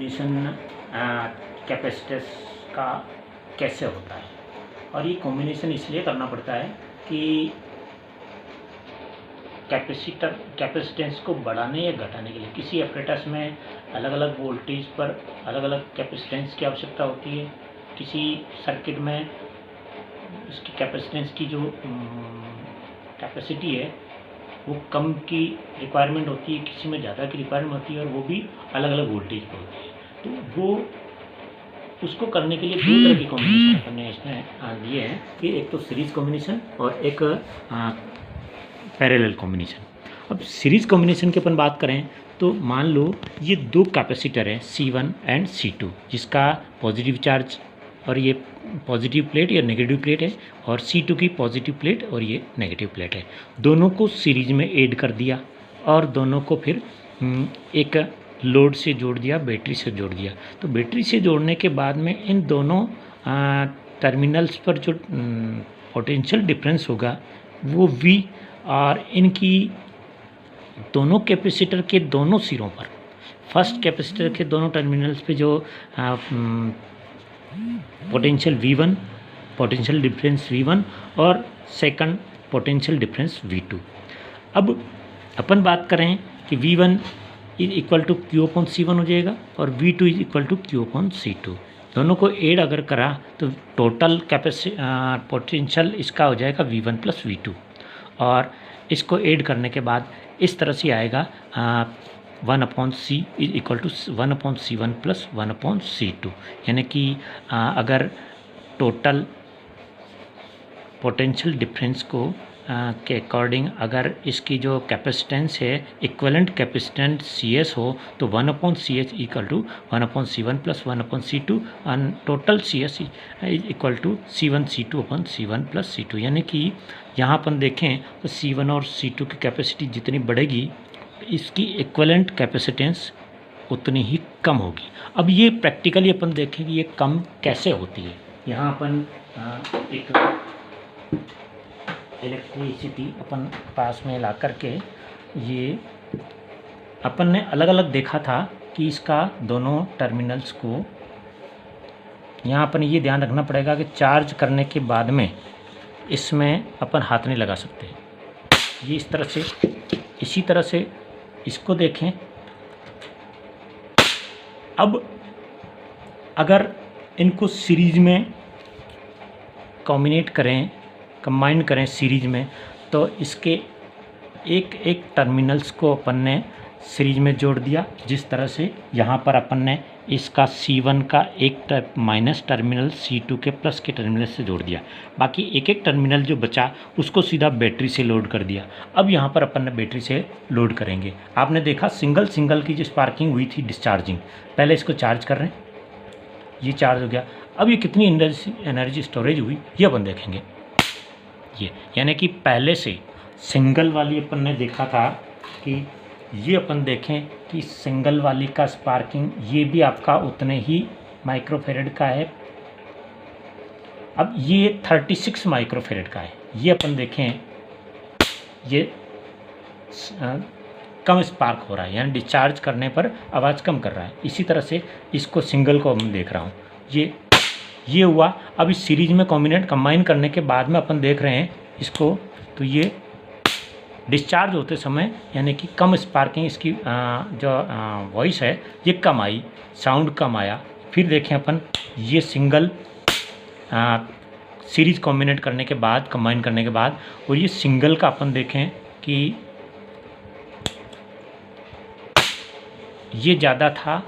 Combination capacitors का कैसे होता है। और ये कॉम्बिनेशन इसलिए करना पड़ता है कि कैपेसिटेंस को बढ़ाने या घटाने के लिए किसी एपरेटस में अलग अलग वोल्टेज पर अलग अलग कैपेसिटेंस की आवश्यकता होती है। किसी सर्किट में इसकी कैपेसिटेंस की जो कैपेसिटी है वो कम की रिक्वायरमेंट होती है, किसी में ज़्यादा की रिक्वायरमेंट होती है, और वो भी अलग अलग वोल्टेज पर होती है। तो वो उसको करने के लिए दो तरह की कॉम्बिनेशन हमने इसमें दिए हैं कि एक तो सीरीज कॉम्बिनेशन और एक पैरेलल कॉम्बिनेशन। अब सीरीज कॉम्बिनेशन की अपन बात करें तो मान लो ये दो कैपेसिटर हैं C1 एंड C2, जिसका पॉजिटिव चार्ज और ये पॉजिटिव प्लेट या नेगेटिव प्लेट है, और C2 की पॉजिटिव प्लेट और ये नेगेटिव प्लेट है। दोनों को सीरीज में ऐड कर दिया और दोनों को फिर एक लोड से जोड़ दिया, बैटरी से जोड़ दिया। तो बैटरी से जोड़ने के बाद में इन दोनों टर्मिनल्स पर जो पोटेंशियल डिफरेंस होगा वो V, और इनकी दोनों कैपेसिटर के दोनों सिरों पर, फर्स्ट कैपेसिटर के दोनों टर्मिनल्स पे जो potential V1, potential difference V1 और सेकंड पोटेंशियल डिफरेंस V2। अब अपन बात करें कि V1 is equal to Q/C1 हो जाएगा और V2 is equal to Q/C2। दोनों को ऐड अगर करा तो टोटल पोटेंशियल इसका हो जाएगा V1 प्लस V2, और इसको ऐड करने के बाद इस तरह से आएगा 1/C is equal to 1/C1 plus 1/C2। यानी कि अगर टोटल पोटेंशियल डिफरेंस को के अकॉर्डिंग अगर इसकी जो कैपेसिटेंस है इक्वलेंट कैपेसिटेंस CS हो तो 1/CS equal to 1/C1 plus 1/C2 and total CS is equal to C1 C2/C1 plus C2। यानी कि यहाँ अपन देखें तो C1 और C2 की कैपेसिटी जितनी बढ़ेगी इसकी इक्वलेंट कैपेसिटेंस उतनी ही कम होगी। अब ये प्रैक्टिकली अपन देखें कि ये कम कैसे होती है। यहाँ अपन एक इलेक्ट्रिसिटी अपन पास में ला करके ये अपन ने अलग अलग देखा था कि इसका दोनों टर्मिनल्स को यहाँ अपन ये ध्यान रखना पड़ेगा कि चार्ज करने के बाद में इसमें अपन हाथ नहीं लगा सकते। ये इस तरह से, इसी तरह से इसको देखें। अब अगर इनको सीरीज में कॉम्बिनेट करें, कंबाइन करें सीरीज में, तो इसके एक एक टर्मिनल्स को अपन ने सीरीज में जोड़ दिया। जिस तरह से यहाँ पर अपन ने इसका C1 का एक माइनस टर्मिनल C2 के प्लस के टर्मिनल से जोड़ दिया, बाकी एक एक टर्मिनल जो बचा उसको सीधा बैटरी से लोड कर दिया। अब यहाँ पर अपन ने बैटरी से लोड करेंगे। आपने देखा सिंगल सिंगल की जो स्पार्किंग हुई थी डिस्चार्जिंग, पहले इसको चार्ज कर रहे हैं, ये चार्ज हो गया। अब ये कितनी एनर्जी स्टोरेज हुई ये अपन देखेंगे। ये यानी कि पहले से सिंगल वाली अपन ने देखा था कि ये अपन देखें कि सिंगल वाली का स्पार्किंग ये भी आपका उतने ही माइक्रोफेरेड का है। अब ये 36 माइक्रोफेरेड का है। ये अपन देखें ये कम स्पार्क हो रहा है, यानी डिस्चार्ज करने पर आवाज़ कम कर रहा है। इसी तरह से इसको सिंगल को हम देख रहा हूँ, ये हुआ। अब इस सीरीज में कंबाइन करने के बाद में अपन देख रहे हैं इसको, तो ये डिस्चार्ज होते समय यानी कि कम स्पार्किंग, इसकी जो वॉइस है ये कम आई, साउंड कम आया। फिर देखें अपन ये सिंगल सीरीज कॉम्बिनेट करने के बाद, कंबाइन करने के बाद, और ये सिंगल का अपन देखें कि ये ज़्यादा था,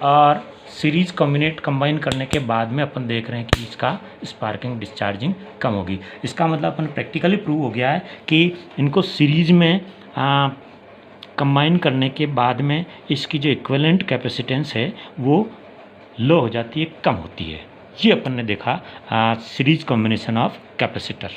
और सीरीज कंबाइन करने के बाद में अपन देख रहे हैं कि इसका स्पार्किंग डिस्चार्जिंग कम होगी। इसका मतलब अपन प्रैक्टिकली प्रूव हो गया है कि इनको सीरीज में कंबाइन करने के बाद में इसकी जो इक्विवेलेंट कैपेसिटेंस है वो लो हो जाती है, कम होती है। ये अपन ने देखा सीरीज कॉम्बिनेशन ऑफ कैपेसिटर।